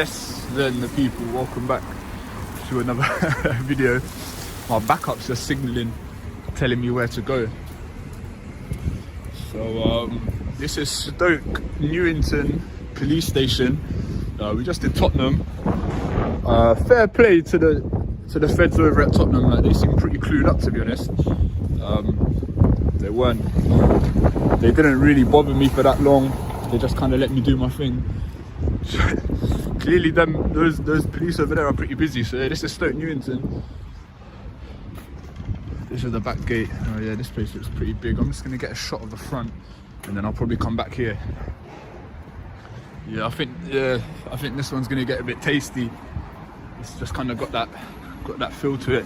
Yes, then the people, welcome back to another video. My backup's just signalling, telling me where to go. So this is Stoke Newington Police Station. We just did Tottenham. Fair play to the feds over at Tottenham. Like, they seem pretty clued up, to be honest. They didn't really bother me for that long. They just kind of let me do my thing. Clearly those police over there are pretty busy. So this is Stoke Newington. This is the back gate. Oh yeah, this place looks pretty big. I'm just gonna get a shot of the front and then I'll probably come back here. Yeah, I think this one's gonna get a bit tasty. It's just kind of got that feel to it.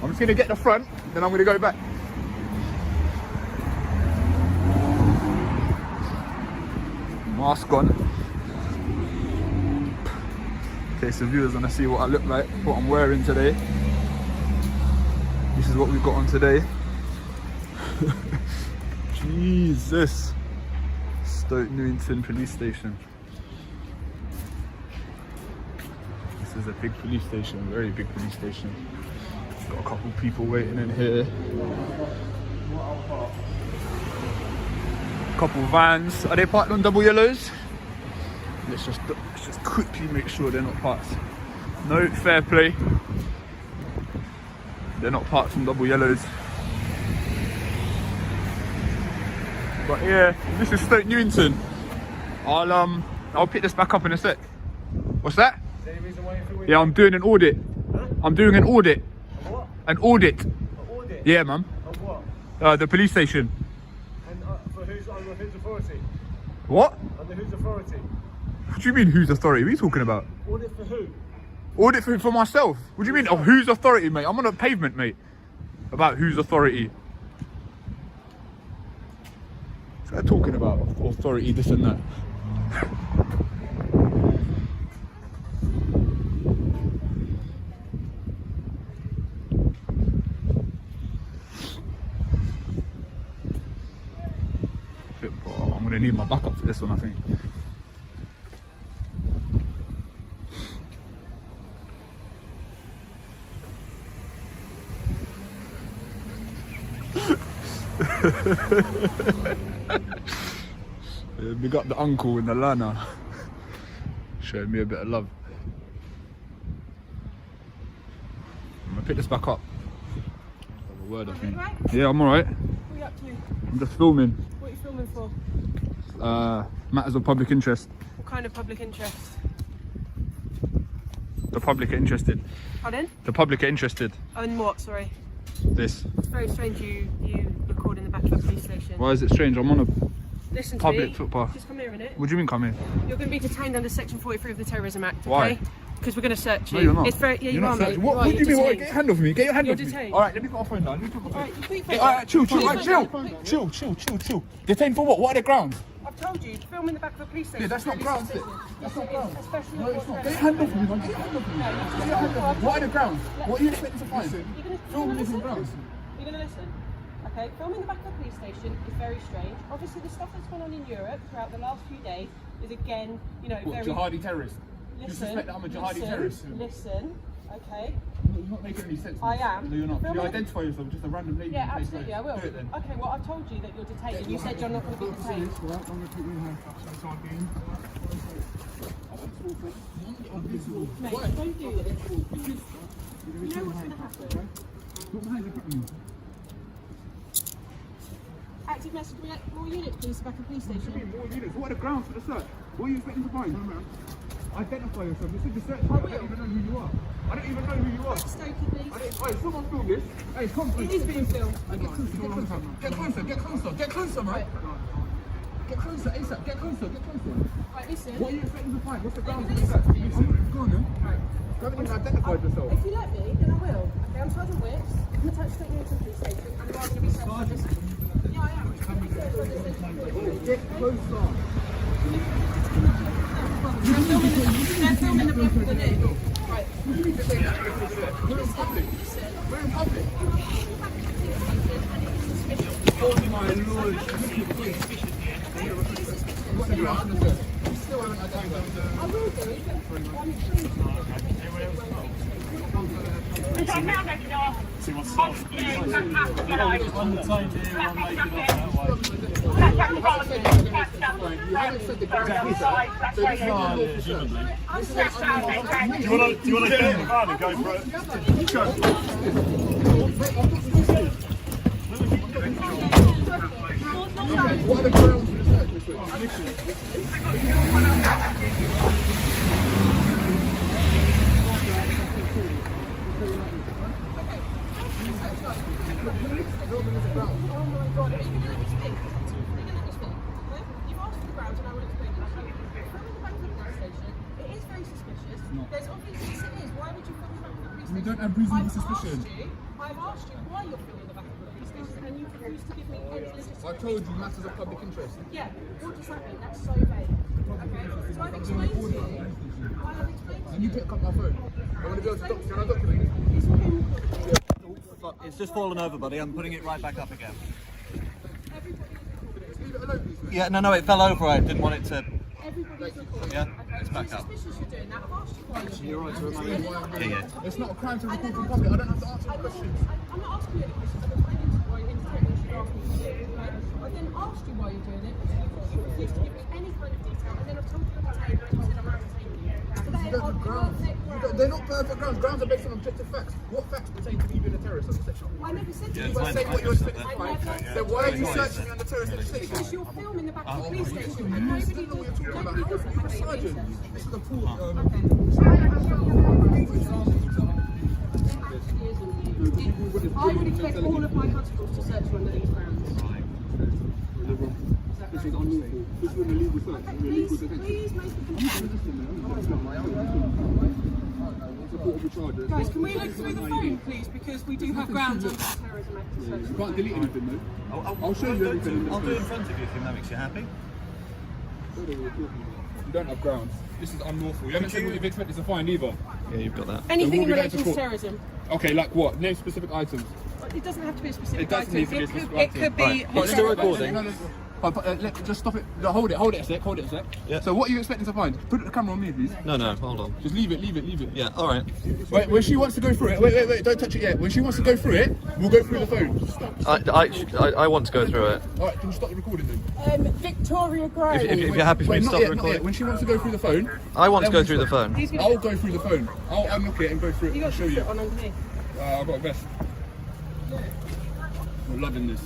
I'm just gonna get the front, then I'm gonna go back. Mask on. In case the viewers wanna see what I look like, what I'm wearing today. This is what we've got on today. Jesus. Stoke Newington Police Station. This is a big police station, very big police station. Got a couple people waiting in here. Couple vans. Are they parked on double yellows? Let's just quickly make sure they're not parked. No, fair play. They're not parked on double yellows. But yeah, this is Stoke Newington. I'll pick this back up in a sec. What's that? Is there any reason why you're Yeah, I'm doing an audit. Huh? I'm doing an audit. What? An audit. An audit? Yeah, man. Of what? The police station. And under whose authority? What? Under whose authority? What do you mean, whose authority? What are you talking about? Audit for who? Audit for myself. What do you mean? Of whose authority, mate? I'm on a pavement, mate. About whose authority? They're talking about authority, this and that. I'm gonna need my backup for this one, I think. We got the uncle and the learner showing me a bit of love. I'm gonna pick this back up. Have a word, I think. Right? Yeah, I'm alright. What are you up to? I'm just filming. What are you filming for? Matters of public interest. What kind of public interest? The public are interested. Pardon? The public are interested. Oh, in what? Sorry. This. It's very strange you record in the back of a police station. Why is it strange? I'm on a Listen to public me. footpath. Just come here a minute. What do you mean come here? You're going to be detained under Section 43 of the Terrorism Act, okay? Why? Because we're going to search you. No, you're not. It's very, yeah, You're you not are, mate. searching. What You are, do you you're mean? What? detained. Get your hand off me. Get your hand You're off me. detained. Alright, let me put my phone down. Let me put my phone Alright, you put your down. phone Alright, chill. Put your Alright, phone down. chill. Detained for what? What are the grounds? I've told you, film in the back of a police station. Yeah, that's not grounds. It's That's not grounds. especially No, it's not. Get your hand off me, man. Get your hand off me. Get your hand off me. What are the grounds? What are you expecting to find? Film different grounds. You're going to listen? Okay, filming the back of a police station is very strange. Obviously, the stuff that's gone on in Europe throughout the last few days is again, you know, What, very... jihadi terrorist? You Listen, suspect that I'm a jihadi terrorist? Listen, okay. You're not making any sense. I am. No, you're not. Film You it. identify yourself just a random lady. Yeah, in place absolutely, I clothes. will. Do it then. Okay, well, I've told you that you're detained, and you said you're not going to be detained. I'm going to put you in handcuffs. That's all I'm doing. Mate, don't do this. You know what's going to happen? Put behind your foot. Active message, more units, please, back at police station. More units. What are the grounds for the search? What are you expecting to find? Identify yourself. You said the search. I don't even know who you are. I don't even know who you are. Stokey, please. Hey, someone film this. Hey, come It is being filmed. Get closer, man. Get closer, ASAP. Get closer. Right, listen. What are you expecting to find? What's the grounds for the search? Go on then. Right. You haven't even identified yourself. If you let me, then I will. Okay, I'm Sergeant Wicks. I'm attached to the Newington Police Station, and I'm asking to be sent to this. Yeah, I am. Get closer. They're filming the back of the neck. Right. We're in public. Listen. We're in public. Do you want to get in the van and go for it? What are the grounds for the search? You've asked for the grounds and I will explain it. From the back of the police station, it is very suspicious. There's obviously, yes, it is. Why would you film the back of the police station? We don't have reasonable suspicion. I've asked you why you're filming the back of the police station and you refuse to give me any legitimate I told you matters of public interest. Yeah, what does that mean? That's so vague. Okay? So I've explained to you. I have explained to Can you pick up my phone? I want to be able to can I document it? It's just fallen over, buddy. I'm putting it right back up again. Leave it alone, please. Yeah, no, it fell over. I didn't want it to. Everybody's recording. Yeah, Okay, it's back up. suspicious you're doing that. I've asked you why You're right to remind me. Yeah. It's not a crime to record from public. I don't have to answer questions. I'm not asking you any questions. I'm explaining to you why you're entertaining what you asked me to do. Okay? I then asked you why you're doing it. You refused to give me any kind of detail, and then I've told you on the table and you said I'm entertaining you. So they are Grounds. perfect grounds. They're not perfect grounds. Grounds are based on objective facts. What facts pertain to me being a terrorist on the section? I never said to Yeah, you. You fine. say what you're expecting to I find. never said Then why are you searching me on the terrorist because legislation? you're filming the back of the police station and nobody does You're a sergeant. This is a pool. I would expect all of my constables to search you under these grounds. This is unlawful. This is an illegal search. Please make the complaint. Guys, can we look through the phone, please? Because we do have grounds under the Terrorism Act to search. You can't delete anything, though. I'll show you everything. I'll do it in front of you if that makes you happy. You don't have grounds. This is unlawful. You haven't said what you've expected to find either. Yeah, you've got that. Anything in Then we'll be relation going to to terrorism. Okay, like what? Name specific items. It doesn't have to be a specific It doesn't item. need to be a It specific could, item. it could be. Right. It's still recording. Just stop it. No, hold it a sec. Hold it a sec. Yeah. So what are you expecting to find? Put the camera on me, please. No, hold on. Just leave it. Yeah, all right. Wait, when she wants to go through it, wait, don't touch it yet. When she wants to go through it, we'll go through the phone. Stop. I want to go through it. All right, can you stop the recording then? Victoria Gray. If you're happy for me to Wait, stop the not yet. recording. When she wants to go through the phone, I want to then go we through the stop. phone. I'll go through the phone. I'll unlock it and go through it. You I'll got show to you. sit on underneath. I've got a vest. I'm loving this.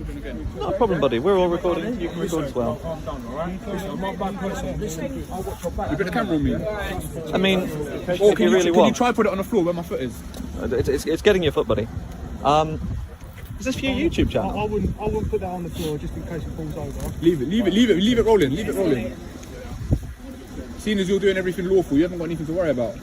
Open again. Not a problem, buddy. We're all recording. You can record as well. I'm not a bad person. Listen, I'll watch your back. Oh, You got the camera on me. I mean, Or if you really can you want. try put it on the floor where my foot is? It's getting your foot, buddy. Is this for your YouTube channel? I wouldn't put that on the floor just in case it falls over. Leave it rolling. Seeing as you're doing everything lawful, you haven't got anything to worry about.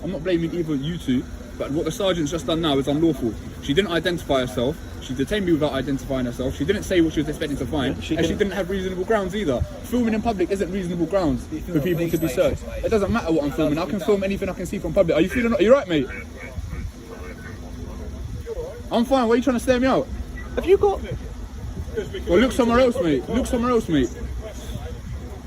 I'm not blaming either you two, but what the sergeant's just done now is unlawful. She didn't identify herself. She detained me without identifying herself. She didn't say what she was expecting to find, She and she can- didn't have reasonable grounds either. Filming in public isn't reasonable grounds for people to be searched. It doesn't matter what I'm filming. I can film anything I can see from public. Are you right, mate? I'm fine. Why are you trying to stare me out? Have you got? Well, look somewhere else, mate.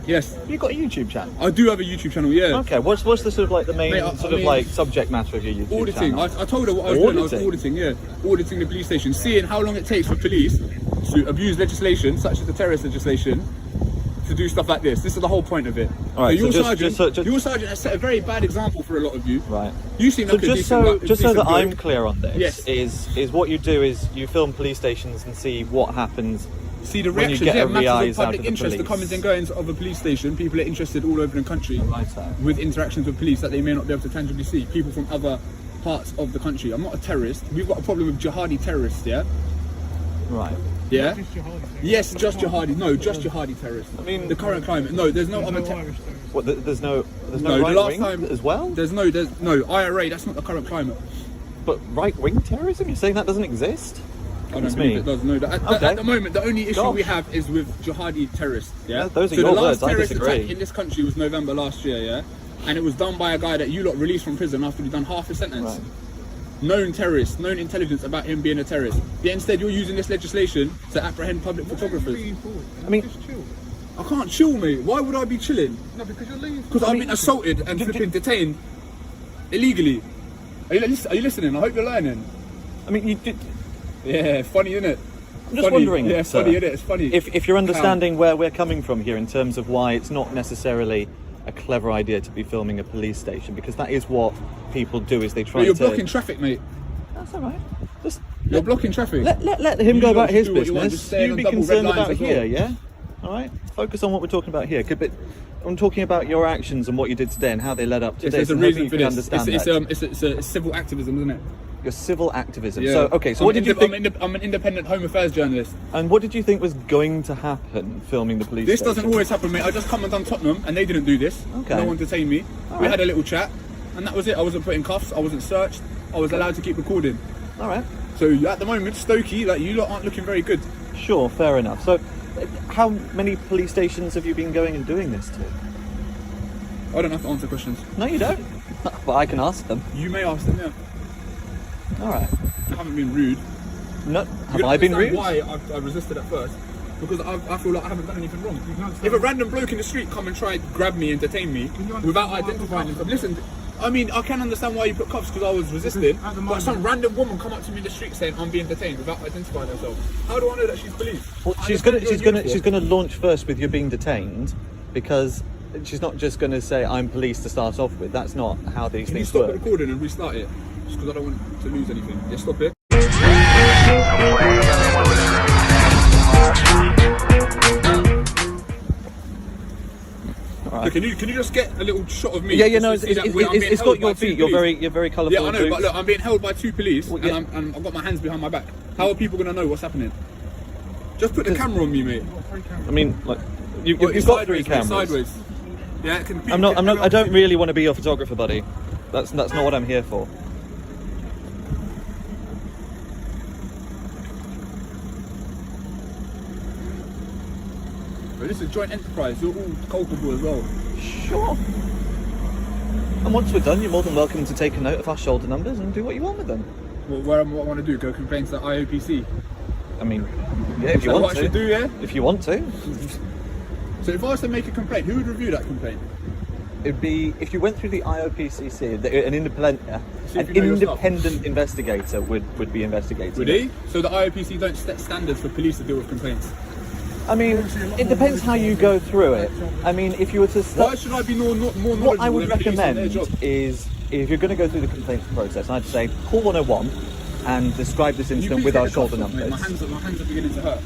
Yes, You got a YouTube channel? I do have a YouTube channel. Yeah. Okay. What's the sort of like the main Mate, I sort of mean- like subject matter of your YouTube Auditing. channel? I told her what I was doing. I was Auditing? auditing the police station, seeing how long it takes for police to abuse legislation, such as the terrorist legislation, to do stuff like this. This is the whole point of it. All right, your so sergeant, your sergeant has set a very bad example for a lot of you. Right. You seem So like a just decent, so just so decent that I'm bloke. clear on this, Yes. is what you do is you film police stations and see what happens. See the when you reactions, get yeah, every matters eyes of out public of the interest, the police. comings and goings of a police station. People are interested all over the country with interactions with police that they may not be able to tangibly see. People from other parts of the country. I'm not a terrorist. We've got a problem with jihadi terrorists, yeah? Right. Yeah? Yes, just jihadi. No, just jihadi terrorists. I mean- the current climate. No, there's no other terrorists. What? There's no No, the right last wing time as well. There's no IRA. That's not the current climate. But right wing terrorism? You're saying that doesn't exist? I don't It's believe me. it does. No, Okay. at the moment, the only issue we Gosh. have is with jihadi terrorists. Yeah, Yeah, those are so your the last words, I terrorist disagree. attack in this country was November last year. Yeah, and it was done by a guy that you lot released from prison after he'd done half a sentence. Right. known terrorist, known intelligence about him being a terrorist. Yet instead you're using this legislation to apprehend public photographers. I mean, Just chill. I can't chill, mate. Why would I be chilling? No, because you're leaving. Because I've been assaulted and flipping detained illegally. Are you listening? I hope you're learning. I mean, you did. Yeah, funny, isn't it? I'm just wondering. Yeah, sir, funny, isn't it? It's funny. If you're understanding where we're coming from here in terms of why it's not necessarily a clever idea to be filming a police station, because that is what people do, is they try But you're to... blocking traffic, mate. That's all right. Just You're blocking traffic. let him go You about lot his do what you want, business. just stay on You be double red concerned lines about as well. here, yeah? All right? Focus on what we're talking about here. But I'm talking about your actions and what you did today and how they led up to Yes, this. there's a and hoping reason you for can this. understand It's civil activism, isn't it? your civil activism. Yeah. So, okay, so what did you think? I'm an independent Home Affairs journalist. And what did you think was going to happen filming the police This station? doesn't always happen, mate. I just come and done Tottenham, and they didn't do this. Okay. No one detained me. All We right. had a little chat, and that was it. I wasn't put in cuffs. I wasn't searched. I was allowed to keep recording. All right. So at the moment, Stokey, like, you lot aren't looking very good. Sure, fair enough. So, how many police stations have you been going and doing this to? I don't have to answer questions. No, you don't. But I can ask them. You may ask them, yeah. All right. I haven't been rude. No, You have don't I been understand rude? why I resisted at first? Because I feel like I haven't done anything wrong. If a random bloke in the street come and try and grab me and detain me without identifying himself, listen, I mean, I can understand why you put cuffs because I was resisting, at the but moment- some random woman come up to me in the street saying I'm being detained without identifying herself. How do I know that she's police? Well, I she's understand you're in gonna uniform. launch first with you being detained, because she's not just gonna say I'm police to start off with. That's not how these Can you things stop the work. recording and restart it? Just because I don't want to lose anything. Yeah, stop it. All Look, right. can you just get a little shot of me? Yeah, just no, to it's see that I'm being got held your by two feet. You're police? very colourful. Yeah, I know, boots. but look, I'm being held by two police, Well, yeah. and I've got my hands behind my back. How are people going to know what's happening? Just put the camera on me, mate. I mean, like, you've Well, it's got three sideways, mate, cameras. Sideways. Yeah, it can be. I don't really want to be your photographer, buddy. That's not what I'm here for. But this is joint enterprise. You're all culpable as well. Sure. And once we're done, you're more than welcome to take a note of our shoulder numbers and do what you want with them. Well, what I want to do, go complain to the IOPC. I mean, yeah, if you Is that want what to. I should do, yeah? If you want to. So if I was to make a complaint, who would review that complaint? It'd be if you went through the IOPCC, an independent, See if you know your stuff. independent investigator would be investigating. Would he? So the IOPC don't set standards for police to deal with complaints. I mean, it depends how you go through it. I mean, if you were to Why start, should I be more knowledgeable what I would than police on their recommend job? is if you're going to go through the complaints process, I'd say call 101 and describe this Can you incident please with take our the shoulder cuffs off, mate? numbers. My hands are beginning to hurt.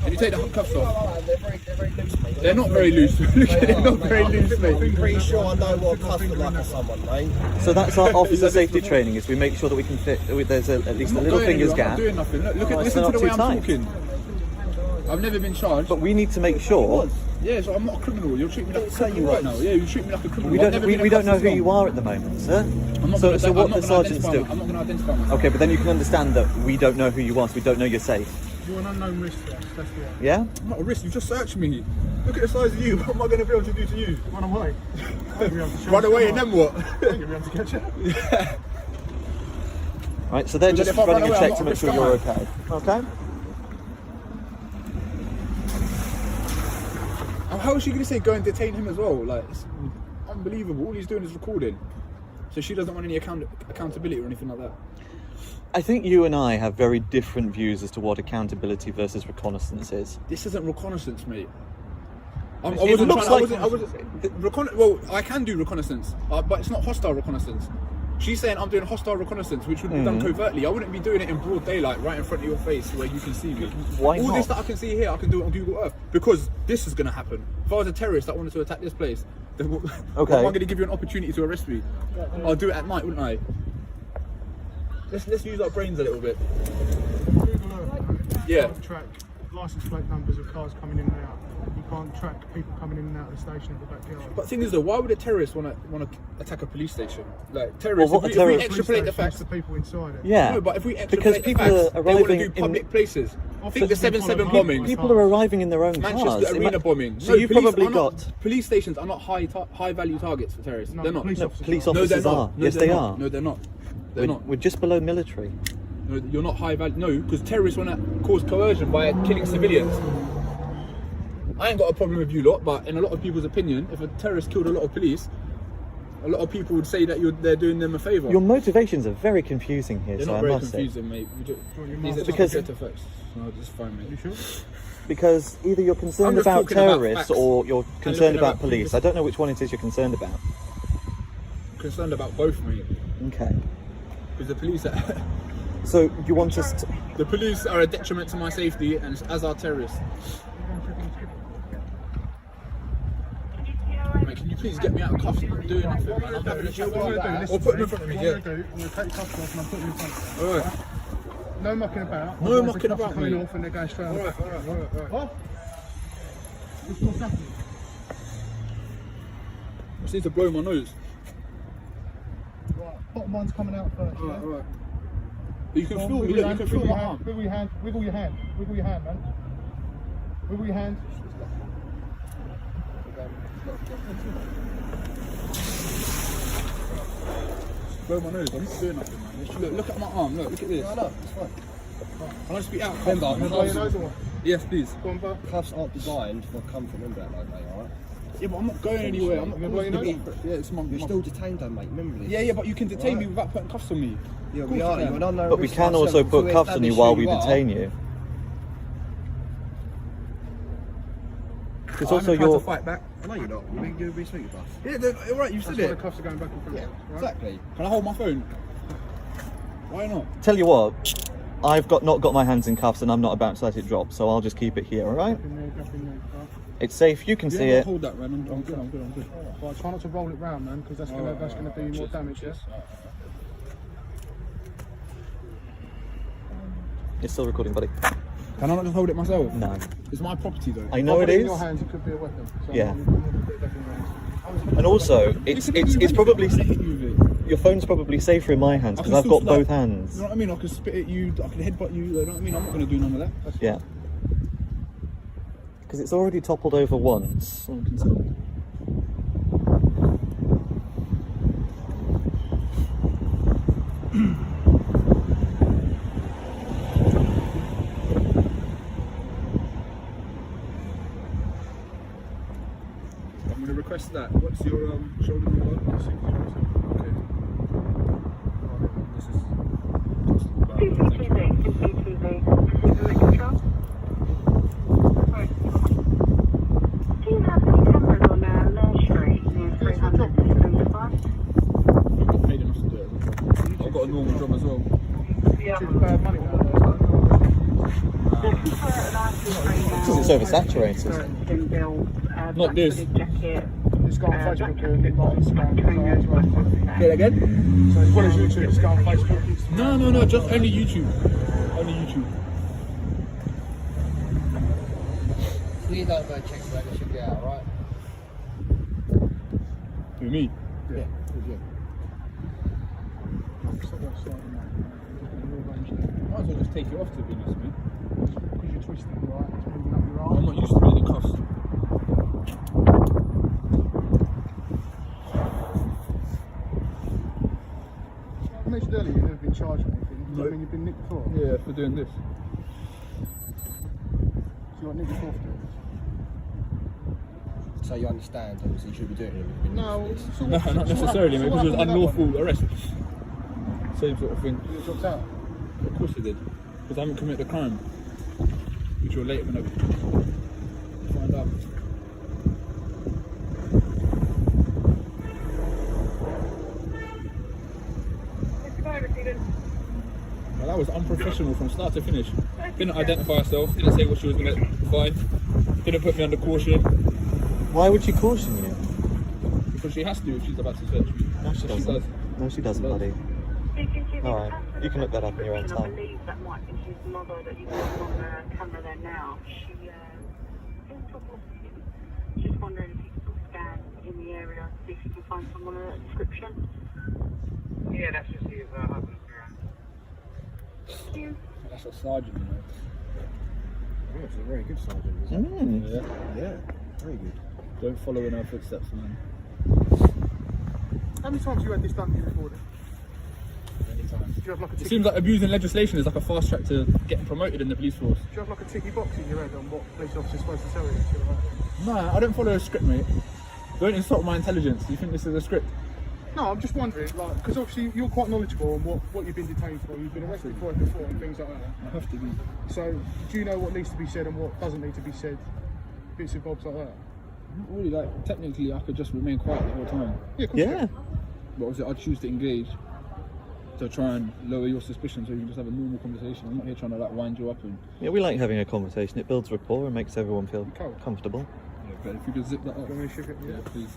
Can you take the cuffs off? They're very loose, mate. They're not very loose. Look at it, not very loose, mate. I'm pretty sure I know what a cuff look like for someone, mate. So that's our officer safety training. Is we make sure that we can fit. There's at least a I'm not little going finger's anywhere, I'm gap. not doing nothing. Look, Oh, listen so to the not way I'm too tight. talking. I've never been charged. But we need to make sure. Yeah, so I'm not a criminal. You're treating me like a Say criminal you right now. was. Yeah, you treat me like a criminal. We I've don't. never We, been a we don't know customs who you dog. are at the moment, sir. I'm not So gonna- so I'm what not the gonna sergeants identify do? my- I'm not going to identify myself. Okay, but then you can understand that we don't know who you are, so we don't know you're safe. You're an unknown risk for us, that's why. Yeah. I'm not a risk. You just searched me. Look at the size of you. What am I going to be able to do to you? Run away. Run away and then what? You'll be able to catch it. Right. So they're But just if I run running a away, I'm check not to a make risk, sure am you're I? okay. Okay. How is she going to say go and detain him as well? Like, it's unbelievable. All he's doing is recording. So she doesn't want any accountability or anything like that. I think you and I have very different views as to what accountability versus reconnaissance is. This isn't reconnaissance, mate. I It wasn't looks trying. like- I wasn't. Well, I can do reconnaissance, but it's not hostile reconnaissance. She's saying I'm doing hostile reconnaissance, which would be done covertly. I wouldn't be doing it in broad daylight, right in front of your face, where you can see me. Why All not? this that I can see here, I can do it on Google Earth because this is going to happen. If I was a terrorist that wanted to attack this place, then Okay. am I going to give you an opportunity to arrest me? I'll do it at night, wouldn't I? Let's use our brains a little bit. Google Earth, Yeah. You can't track license plate numbers of cars coming in and out. You can't track people coming in and out of the station at the backyard. But the thing is though, why would a terrorist want to attack a police station? Like terrorists, Well, what if a we terrorist- extrapolate the facts. the people inside it. Yeah. No, but if we because extrapolate the people facts, are they want to arriving do public in places. I think the Officers 7/7 follow bombing, people are arriving in their own Manchester cars. Arena bombing. So you police probably are not- got. police stations are not high value targets for terrorists. No, they're not. police No, officers police are. No, they're officers not. are. No, Yes, they're they not. are. No, they're not. They're not. We're just below military. No, you're not high value. No, because terrorists want to cause coercion by killing civilians. I ain't got a problem with you lot, but in a lot of people's opinion, if a terrorist killed a lot of police, a lot of people would say that they're doing them a favour. Your motivations are very confusing here, They're so not I very must confusing, mate. These are Because- just effects. No, it's fine, mate. You sure? say. Because either you're concerned I'm just about talking about terrorists facts or you're concerned looking about about police. previous- I don't know which one it is you're concerned about. I'm concerned about both, mate. Okay. Because the police are So you want us to... the police are a detriment to my safety, and as are terrorists. Mate, can you please get me out of cuffs? I'm not doing nothing, man. I'm having a chat with you. Or put them in front of me, yeah. I'm going to take your cuffs off and I'm putting you in front. Alright. No mucking about. No Otherwise the mucking cuffs are about, coming mate. off and they're going straight on. Alright. What? What's happening? I just need to blow my nose. Right, bottom one's coming out first. Yeah? Alright. You can Go on, feel, wiggle look, your you can hand, feel wiggle my your hand, arm. wiggle your hand, wiggle your hand, wiggle your hand, man. Wiggle your hand. Blow my nose, I'm not doing nothing, man. Look at my arm, look at this. No, it's fine. Can I just be out? You want to blow your nose or what? Yes, please. Go on, bro. Cuffs aren't designed for comfort, remember that, like, mate, alright? Yeah, but I'm not going anywhere. I'm not You gonna blow your causing nose? any- Yeah, it's my. You're still detained though, mate, remember this? Yeah, but you can detain me without putting cuffs on me. Yeah, Of we course are. you You're can. an unknown But we risk can to also ourselves put until we cuffs on you establish while who we you are. detain you. Because I'm also trying to you're... fight back. No, you're not. You're being sweet with us. Yeah, alright, you That's said why the it. cuffs are going back and forth. Yeah, right? exactly. Can I hold my phone? Why not? Tell you what, I've not got my hands in cuffs and I'm not about to let it drop, so I'll just keep it here, alright? Up in there, up in there, right? It's safe, you can see Yeah, it. hold that, man. I'm good. Right, try not to roll it round, man, because that's gonna do you more damage. Yeah. It's still recording, buddy. Can I not just hold it myself? No. It's my property, though. I know it Put in is. your hands, it could be a weapon. So Yeah. I'm gonna put it back in your hands. And also, it's probably... hit you with it. Your phone's probably safer in my hands I because can I've still got slap. both hands. You know what I mean? I can spit at you, I can headbutt you, you know what I mean? I'm not going to do none of that. Yeah. Because it's already toppled over once. I'm concerned. I'm going to request that. What's your shoulder number? Okay. This is... Thank you. Do you have any cameras on Lair Street near 375? I'm not paid enough to do it. I've got a normal job as well. Choose bad money now. Because it's oversaturated. Not this. Just go on Facebook and like Instagram as well. Say that again? So as well as YouTube, just go on Facebook. No, just only YouTube. Only YouTube. You don't go check where they should be out, right? Who, me? Yeah. Stop that sliding, mate. Might as well just take it off, to be honest, mate. Because you're twisting, right? It's moving up your arm. I'm not used to really cuffs. I mentioned earlier you've never been charged with anything. Does that mean you've been nicked before? Yeah, for doing this. So you got nicked before for doing this? So you understand, obviously, you should be doing it. No, so No, what- not so necessarily, what mate, because it was happened with that unlawful arrest. Same sort of thing. one? You dropped out. Of course it did. Because I haven't committed a crime. Which you're later going to find out. Well, that was unprofessional from start to finish. Didn't identify herself, didn't say what she was going to find, didn't put me under caution. Why would she caution you? Because she has to if she's about to search me. No, she doesn't. does. No, she doesn't, buddy. Alright, you can look that up in your own I time. believe that might be his mother that you got on the camera there now. She seems to have lost him. Just wondering if you could sort of scan in the area, see if you can find someone with a description. Yeah, that's just his husband. Thank you. That's a sergeant, you know. Yeah, it's a very good sergeant, isn't Mm. Yeah. it? Yeah, very good. Don't follow in her footsteps, man. How many times have you had this done to you before then? Do you have like a It ticky, seems like abusing legislation is like a fast track to getting promoted in the police force. do you have like a ticky box in your head on what police officers are supposed to tell you? Shit like that? No, I don't follow a script, mate. Don't insult my intelligence. You think this is a script? No, I'm just wondering, like, because obviously you're quite knowledgeable on what you've been detained for. You've been arrested for it before and things like that. I have to be. So, do you know what needs to be said and what doesn't need to be said? Bits and bobs like that. Not really, like, technically I could just remain quiet the whole time. Yeah, of course you Yeah. can. But obviously I'd choose to engage to try and lower your suspicion so you can just have a normal conversation. I'm not here trying to like wind you up and... Yeah, we like having a conversation. It builds rapport and makes everyone feel Cool. comfortable. Yeah, but if you could zip that up. Do you want me to ship it? Yeah, please.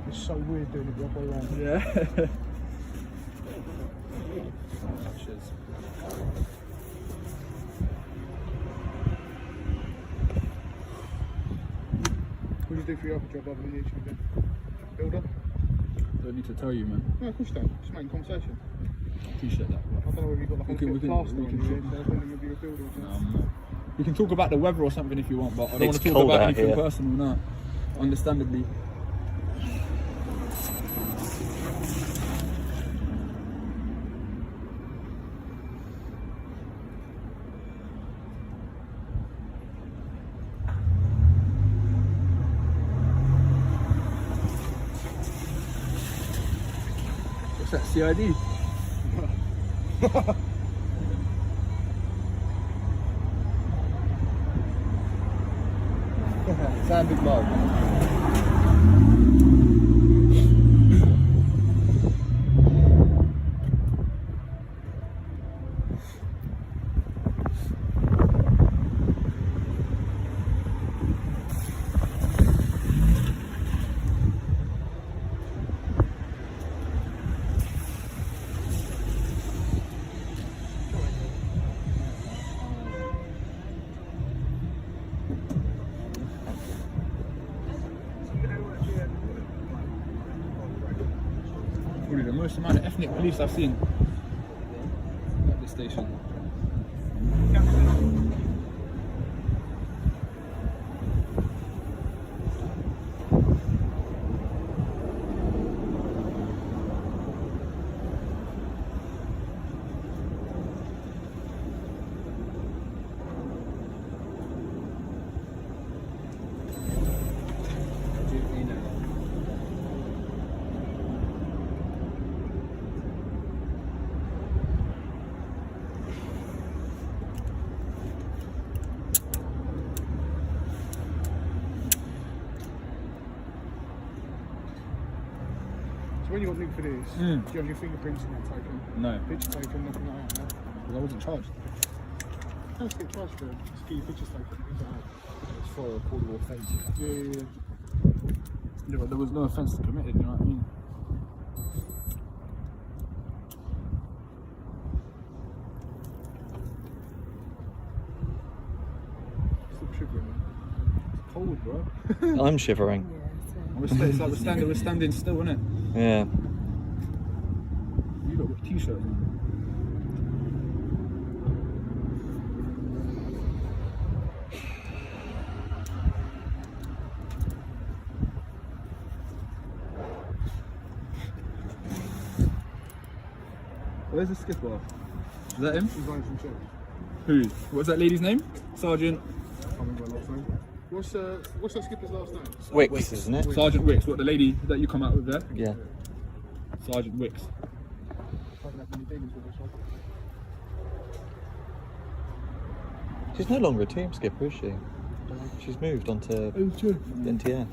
It's so weird doing it the other way around. Yeah. Cheers. What do you do for your other job other than YouTube then? Builder? Don't need to tell you, man. No, of course you don't. Just making conversation. Appreciate that. I don't know whether you've got like a We can- bit we of can- plaster we on can you, talk. so I was wondering if you're a builder or something. We can talk about the weather or something if you want, but I don't It's want to talk cold about out anything here. personal now. Understandably. What's that, CID? Sounded low. Probably the most amount of ethnic police I've seen at this station. So when you got nicked for this, do you have your fingerprints and that taken? No, Picture taken, nothing like that? No? because I wasn't charged. No, let's get charged for it. Just get your pictures taken, things like that. It's for a recordable offence. Yeah. Yeah, but there was no offence committed, you know what I mean? Stop shivering, man. It's cold, bro. I'm shivering. It's like we're standing still, innit? Yeah. You got t-shirts on. Where's the skipper? Is that him? She's running some checks. Who? What's that lady's name? Sergeant. I can't remember her last name. What's that skipper's last name? Wicks, isn't it? Sergeant Wicks. What, the lady that you come out with there? Yeah. Sergeant Wicks. I haven't had many dealings with this one. She's no longer a team skipper, is she? She's moved on to the NTF.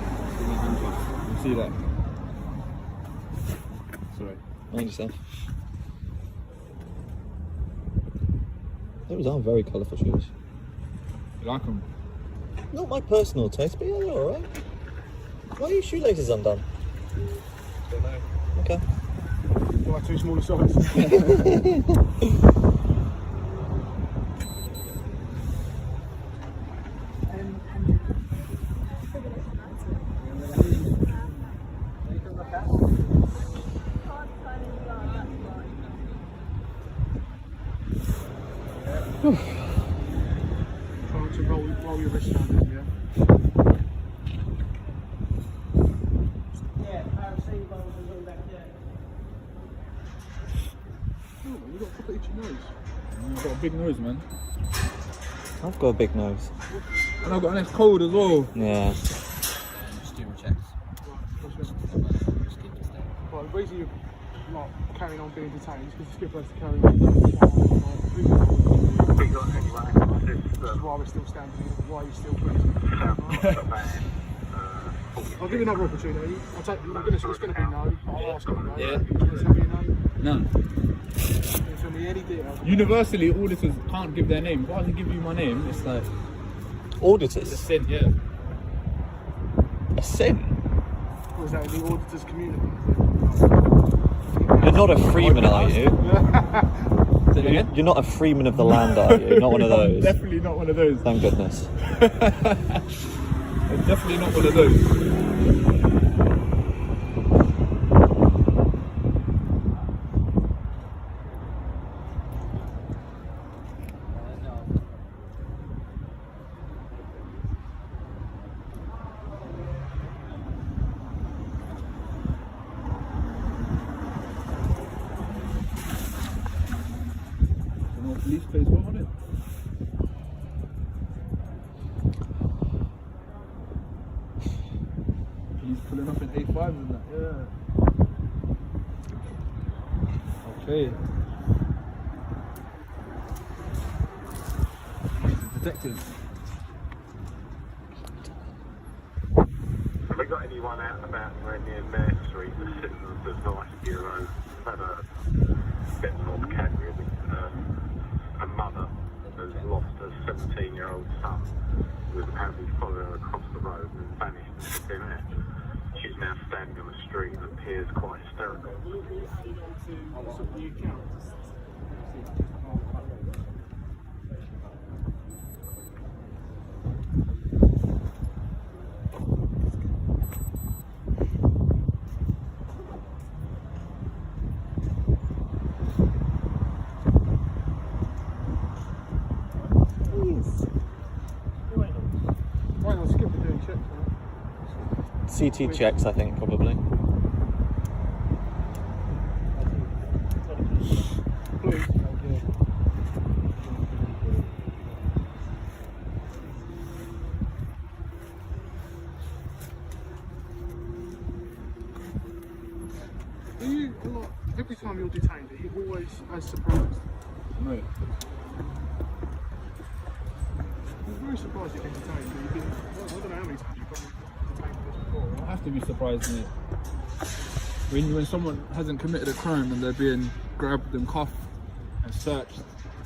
You see that? Sorry. Mind yourself. Those are very colourful shoes. You like them? Not my personal taste, but yeah, they're alright. Why are your shoelaces undone? Don't know. Okay. Like too small a size. Trying to roll your wrist down, yeah? Oh, you got a proper itchy nose. I've got a big nose, man. I've got a big nose. And I've got a nice cold as well. Yeah. Just doing checks. Right, the reason you're not carrying on being detained is because the skipper has to carry on. This is why we're still standing here, why you're still breathing. I'll give you another opportunity. It's going to be no. I'll ask you no. Yeah. Can you tell me your name? None. Can you tell me any details? Universally, auditors can't give their name. If I can give you my name, it's like it's a Auditors? sin, yeah. A sin? Or is that in the auditors community? You're not a freeman, are you? Say it again? You're not a freeman of the land, are you? Not one of those. Definitely not one of those. Thank goodness. Definitely not one of those. Police plays what on it? He's pulling up in A5s and that, yeah. Okay. Detective. Have we got anyone out and about anywhere near Mare Street, the Citizens Advice Bureau? We've had a bit more vocabulary. A mother has lost her 17-year-old son, who was apparently following her across the road and vanished into thin air. She's now standing on the street and appears quite hysterical. Why not skip it doing checks, man? CT checks, I think, probably. Please. Are you, like, every time you're detained, are you always as surprised? No. I'm very surprised you've been detained, but you've been, I don't know how many times you've been detained for this before, I right? have to be surprised, mate. When someone hasn't committed a crime and they're being grabbed and cuffed and searched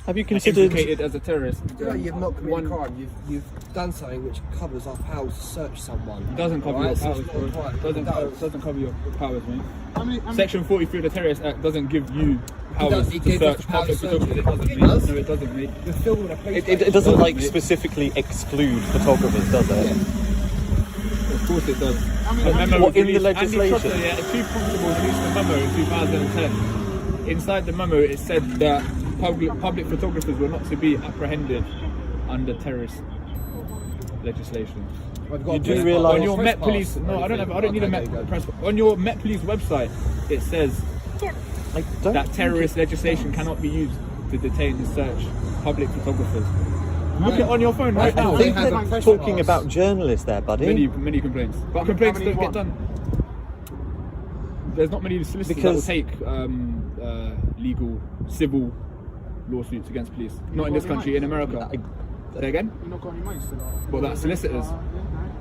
Have you and considered... implicated as a terrorist. You know, you've not committed One- a crime. You've done something which covers off how to search someone. It doesn't cover Right? your So powers, it's bro. not a crime. Doesn't cover your powers, mate. How many Section 43 of the Terrorist Act doesn't give you powers It to gives us search the power public to search photographers. It doesn't, it mate. does. No, it doesn't, mate. You're filming a police It doesn't like mate. specifically exclude photographers, does it? Of course it does. How many- The memo What, was in the released- Andy legislation? Trotter, yeah, Chief Constable released a memo in 2010. Inside the memo, it said that public photographers were not to be apprehended under terrorist legislation. You do realise- On your Met Police, no, I don't need a Met press. On your Met Police website, it says I don't that terrorist legislation cannot be used to detain and search public photographers. Look it on your phone right now. I think They have they're a press talking pass. about journalists there, buddy. Many complaints, but complaints many don't you get done. There's not many solicitors that will Because- take legal civil lawsuits against police. Not in this country, in America. Say again? You've not got any mates to like. Well, that's solicitors.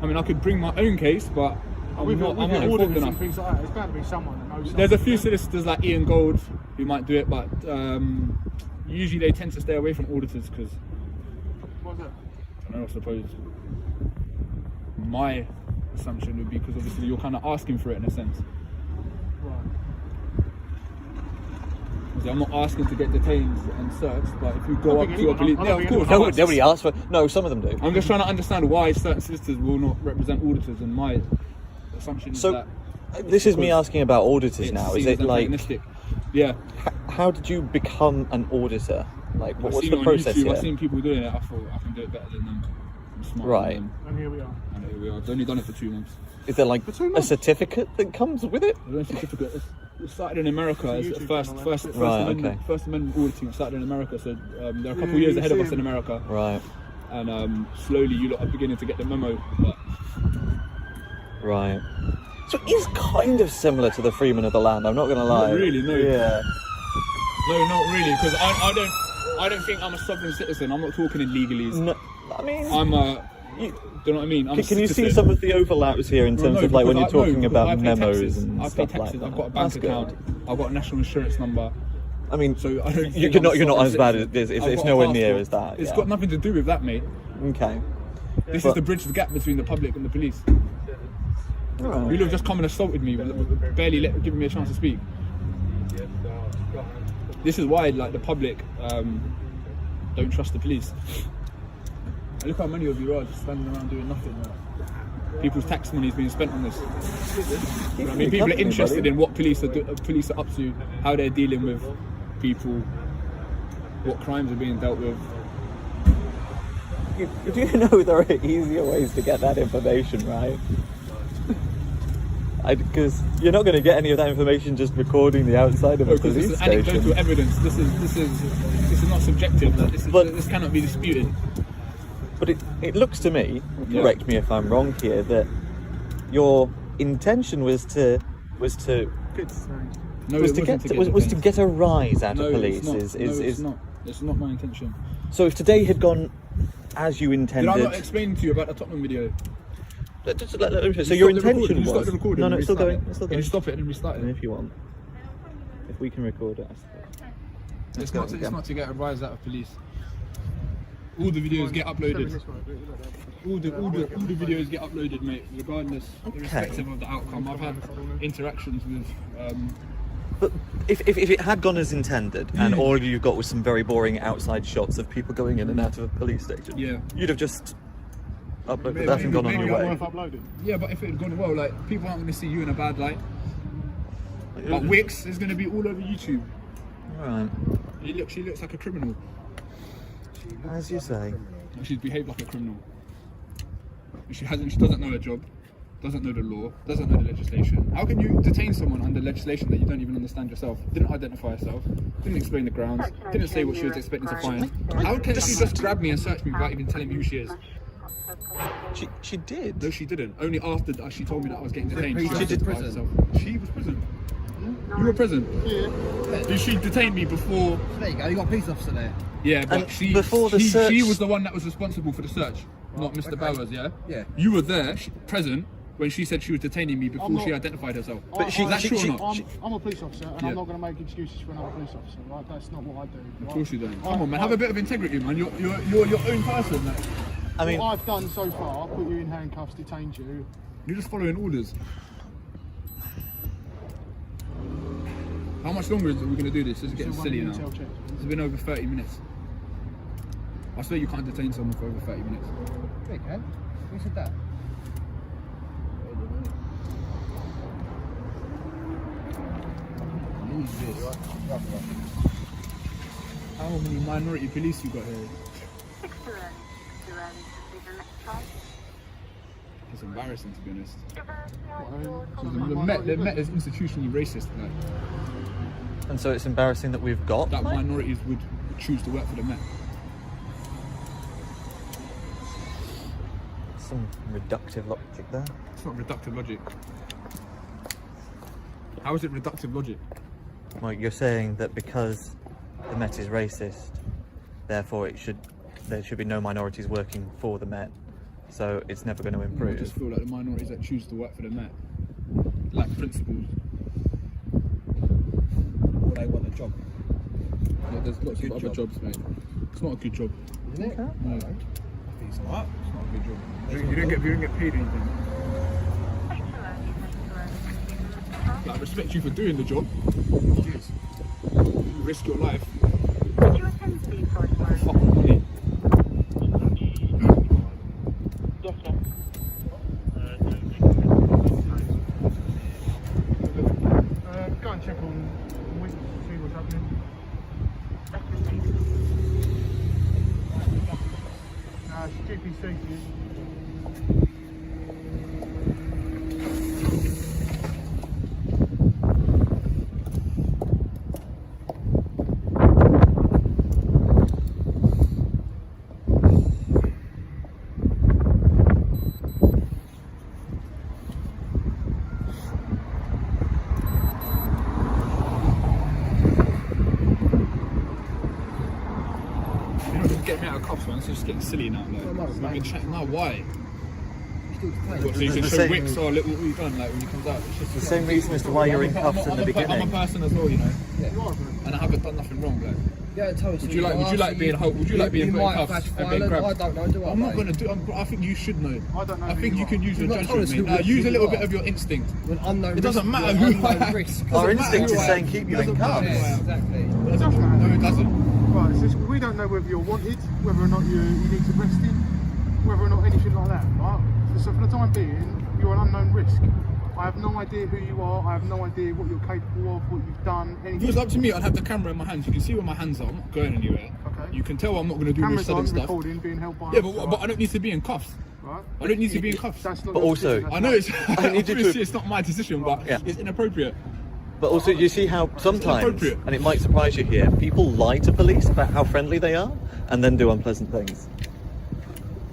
I mean, I could bring my own case, but I'm With not your informed auditors and enough. things like that, there's bound to be someone that knows. There's a something. few solicitors like Ian Gold who might do it, but usually they tend to stay away from auditors because What's that? I don't know, I suppose my assumption would be because obviously you're kind of asking for it in a sense. Right. Obviously, I'm not asking to get detained and searched, but if you go I up think to a police, anyone- I yeah, don't of think course. anyone- Nobody asks for... No, some of them do. I'm just trying to understand why certain solicitors will not represent auditors, and my assumption is So, that this is me because asking about auditors it now. Is seems it like... antagonistic. Yeah. How did you become an auditor? Like, I've what's seen the it on process YouTube, here? I've seen people doing it. I thought I can do it better than them. I'm smarter Right. than them. And here we are. And here we are. I've only done it for 2 months. Is there like For 2 a months? certificate that comes with it? There's no certificate. It started in America as It's a the YouTube first channel, Right, amendment, okay. First Amendment auditing started in America. So they're a couple Yeah, years you ahead of see us in them. America. Right, And slowly you lot are beginning to get the memo. But right. So it is kind of similar to the Freeman of the Land, I'm not going to lie. Not really, no. Yeah. no, not really, because I don't think I'm a sovereign citizen. I'm not talking in legalese. No, I mean, I'm a. Do you know what I mean? I'm a can you see citizen. some of the overlaps here in terms Well, no, of like when you're because talking because I about pay memos taxes. and I pay stuff taxes. like that? I've got a bank That's account. good. I've got a national insurance number. I mean, So I don't. you're think I'm a not sovereign as bad as citizen. it's I've got a nowhere near passport. as that. It's yeah. got nothing to do with that, mate. Okay. This But- is to bridge the gap between the public and the police. Alright. You have just come and assaulted me, barely giving me a chance to speak. This is why, like, the public don't trust the police. And look how many of you are just standing around doing nothing. People's tax money is being spent on this. You know what I mean, people are interested in what police are up to, how they're dealing with people, what crimes are being dealt with. Do you know there are easier ways to get that information, right? Because you're not going to get any of that information just recording the outside of a Because this police is anecdotal station. evidence. This is not subjective. This cannot be disputed. But it looks to me, Yeah. correct me if I'm wrong here, that your intention was to No, was it to wasn't get a rise out No, of police. it's not. It's not my intention. So if today had gone as you Did intended, I not explain to you about the Tottenham video? so your intention was the recording no, and it's still restart going. it. It's still Can going. you stop it and restart And it? if you want, if we can record it. It's not to get a rise out of police. All the videos get uploaded. All the videos get uploaded, mate. Regardless, irrespective of the outcome. I've had interactions with. But if it had gone as intended, and all you got was some very boring outside shots of people going in and out of a police station, Yeah. you'd have just uploaded Maybe- that and gone on maybe your I way. Worth uploading. Yeah, but if it had gone well, like, people aren't going to see you in a bad light. But Wix is going to be all over YouTube. Alright, She looks like a criminal. as you say. And she's behaved like a criminal. And she doesn't know her job, doesn't know the law, doesn't know the legislation. How can you detain someone under legislation that you don't even understand yourself? Didn't identify herself, didn't explain the grounds, didn't say what she was expecting to find. How can she just grab me and search me without even telling me who she is? She did. No, she didn't. Only after she told me that I was getting detained. She did identified prison. herself. She was prison. You were prison. Yeah. Did she detain me before? There you go, you got a police officer there. Yeah, but And she before the she search- was the one that was responsible for the search, not Mr. okay. Bowers. Yeah. Yeah. You were there, present, when she said she was detaining me before I'm not- she identified herself. But Is that true or not? I'm a police officer and Yeah. I'm not going to make excuses for another police officer, right? That's not what I do. Right? Of course you don't. Come on, man. Have a bit of integrity, man. You're your own person. Like, I mean, What I've done so far, put you in handcuffs, detained you. you're just following orders. How much longer is it we're going to do this? This is getting Still silly running now. detail checks. It's been over 30 minutes. I swear you can't detain someone for over 30 minutes. There you go. Who said that? Who's this? How many minority police you got here? It's too early. Too early to see the next time. It's embarrassing, to be honest. Your The Met is institutionally racist. Like, and so it's embarrassing that we've got that minorities would choose to work for the Met. some reductive logic there. It's not reductive logic. How is it reductive logic? Well, you're saying that because the Met is racist, therefore there should be no minorities working for the Met, so it's never going to I improve. just feel like the minorities that choose to work for the Met lack principles. Or they want a job. Yeah, there's lots of Good other job. jobs, mate. It's not a good job. Isn't it? No, I think it's alright. it's not a good job. You don't get paid anything. Like, I respect you for doing the job. You risk your life. Did you attend the forest fire? Fuck me. Yes, yes. Go and check on Wix, see what's happening. That's the thing. GP Stokey. Get me out of cuffs, man. It's just getting silly now. Like, I've been chatting now. Why? What, so you can The show same- Wicks or look what we've done, like when he comes out. It's just The same reason as to why you're in cuffs in the I'm a beginning. person as well, you know. And I haven't done nothing wrong, like. Yeah, tell us. Would you like being would you like being you put in might have cuffs had and being violent, grabbed? I don't know, do I? I'm not mate? gonna do. I think you should know. I don't know I who think you you are. can use your You've not told judgment, us mate. who Now, we- use a who little you bit are. of your instinct. You're an unknown It doesn't risk. matter You're who an I unknown am. risk. Our Doesn't matter instinct who is I saying am. keep you in Yeah, cuffs. exactly. No, it doesn't. Right, so we don't know whether you're wanted, whether or not you need arresting, whether or not anything like that, right? So for the time being, you're an unknown risk. I have no idea who you are, I have no idea what you're capable of, what you've done, If it anything. was up to me, I'd have the camera in my hands. You can see where my hands are. I'm not going anywhere. Okay. You can tell I'm not going to do no Cameras sudden on, stuff. recording, being held by Yeah, us, but I don't need to be in cuffs. right? I don't need to be in cuffs. That's not But your also- decision, I that's know not- it's I need you to- obviously it's not my decision, but Yeah. it's inappropriate. But also, you see how sometimes, inappropriate. and it might surprise you here, people lie to police about how friendly they are and then do unpleasant things.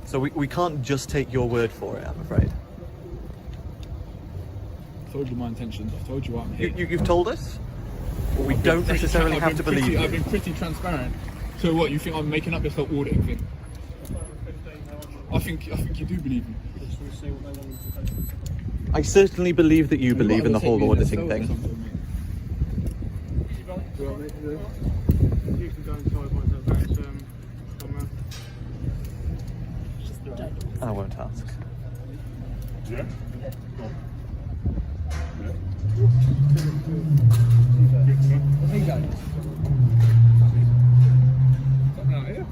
So we can't just take your word for it, I'm afraid. I told you my intentions. I told you why I'm here. You've told us, but we I've been don't pretty necessarily I've have been to believe pretty- I've you. been pretty transparent. So what? You think I'm making up this whole auditing thing? I think you do believe me. I certainly believe that you believe in the whole auditing Or thing. something, mate. You can go inside once that's I won't ask. Yeah. Where's he going? Something out here.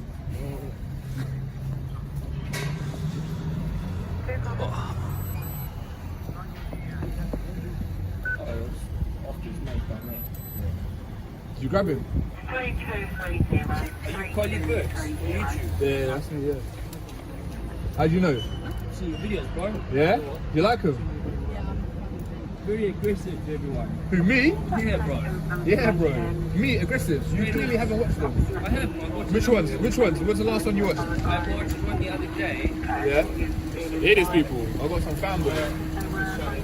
Did you grab him? 3230. Calling books on YouTube. Yeah, that's me, yeah. How'd you know? See your videos, bro. Yeah? You like him? Very aggressive to everyone. Who, me? Yeah, bro. Yeah, bro. Me, aggressive. You clearly haven't watched them. I have. I watched Which ones? Which ones? What's the last one you watched? I watched one the other day. Yeah? It is people. I've got some fanboys.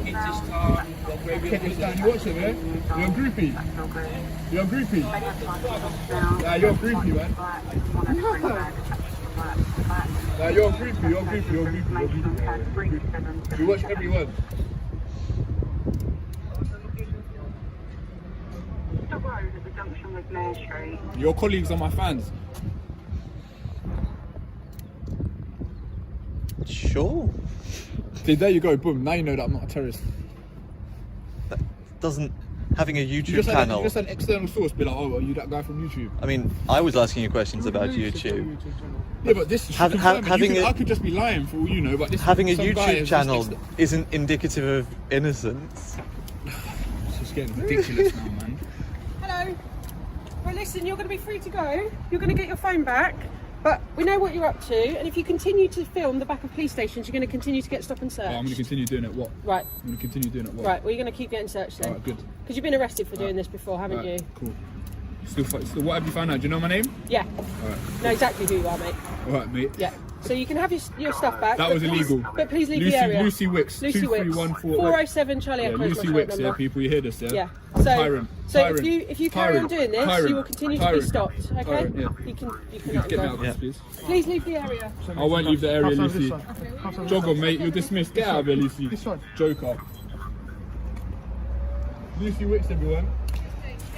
Kids this time. Got very Check this down. You watch it, man? You're a groupie. You're a groupie. Nah, you're a groupie, man. Nah, you're a groupie. You're a groupie. You're a groupie. You're a groupie. You watch every one. The road at the junction with Mayor Street. Your colleagues are my fans. Sure. See, there you go. Boom. Now you know that I'm not a terrorist. That doesn't having a You YouTube just, had, channel. you just had an external source be like, oh, are you that guy from YouTube? I mean, I was asking you questions about YouTube. Yeah, but this is Having a- I could just be lying for all you know, but this Having a some guy YouTube is channel Just, isn't indicative of innocence. it's just getting ridiculous now, man. Hello. Well, listen, you're going to be free to go. You're going to get your phone back. But we know what you're up to, and if you continue to film the back of police stations, you're going to continue to get stop and search. Oh, I'm going to continue doing it. What? Right, I'm going to continue doing it. What? right. Well, you're going to keep getting searched then. Alright, good. Because you've been arrested for doing this before, haven't Alright, you? cool. Still, what have you found out? Do you know my name? Yeah. Alright. Know exactly who you are, mate. Alright, mate. Yeah. So you can have your stuff back. That but was please- illegal. But please leave Lucy, the area. Lucy Wicks. Lucy Wicks. 2314. 407 Charlie Yeah, Echo's Lucy my Wicks, phone yeah, number. people, you hear this, yeah? Yeah. Tyrant. So Tyrant. if you carry on doing this, Tyrant. you will continue to be Tyrant. stopped. Okay? Tyrant, yeah. You can Please let get me them out of go. this, please. Please leave the area. I won't leave the area, Cuffs over Lucy. this side. Cuffs over Jog this on, mate. You're dismissed. Get out of here, Lucy. This side. Joker. Lucy Wicks, everyone.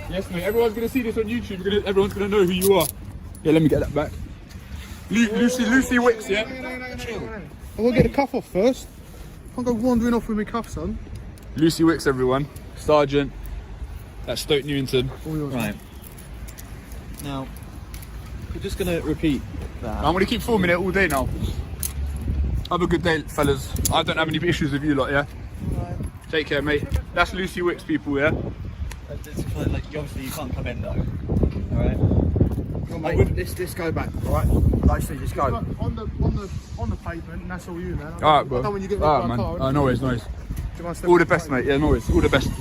Yes, mate. Everyone's going to see this on YouTube. Everyone's going to know who you are. Yeah, let me get that back. Lucy Wicks, yeah? I'm going to get the cuff off first. I can't go wandering off with my cuffs on. Lucy Wicks, everyone. Sergeant. That's Stoke Newington. All yours. Right. Now, we're just going to repeat that. I'm going to keep filming it all day now. Have a good day, fellas. I don't have any issues with you lot, yeah? Take care, mate. That's Lucy Wicks, people, yeah? Like, obviously, you can't come in though. Alright? Mate, let's go back, alright? Let's see, just go. On the on the pavement, and that's all you, man. Alright, bro. I don't want you to get Alright, hit by man. a car. No worries, no worries. Do you mind stepping All the off best, pavement? mate. Yeah, no worries. All the best.